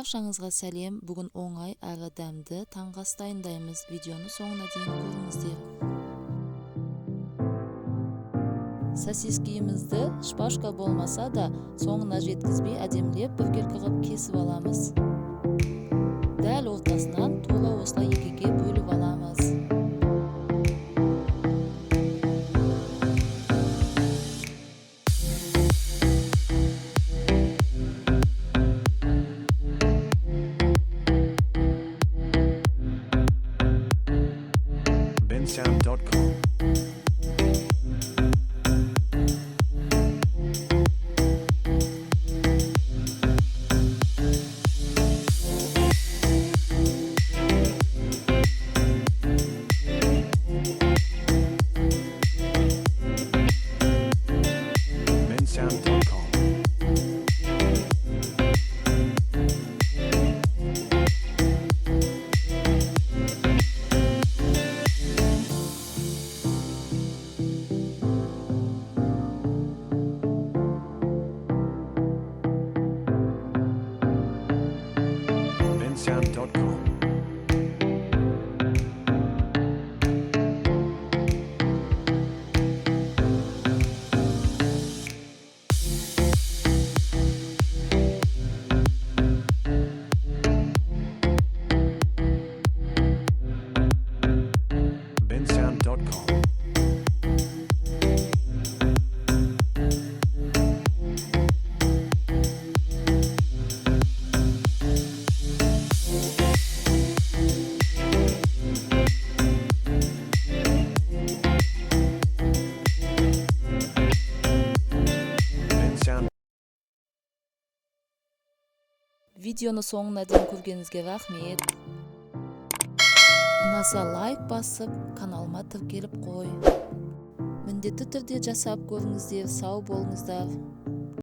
Баршаңызға сәлем. Бүгін оңай әрі дәмді таңғы ас дайындаймыз. Видеоны соңына дейін көріңіздер. Сосискімізді шпажка болмаса да соңына жеткізбей әдемілеп біркелкі қылып кесіп аламыз. Дәл ортасынан тура осылай екіге бөліп аламыз. bensound.com bensound.com bensound.com bensound.com bensound Видеоны соңына дейін көргеніңізге рахмет. Ұнаса лайк басып, каналыма тіркеліп қой. Міндетті түрде жасап көріңіздер, сау болыңыздар.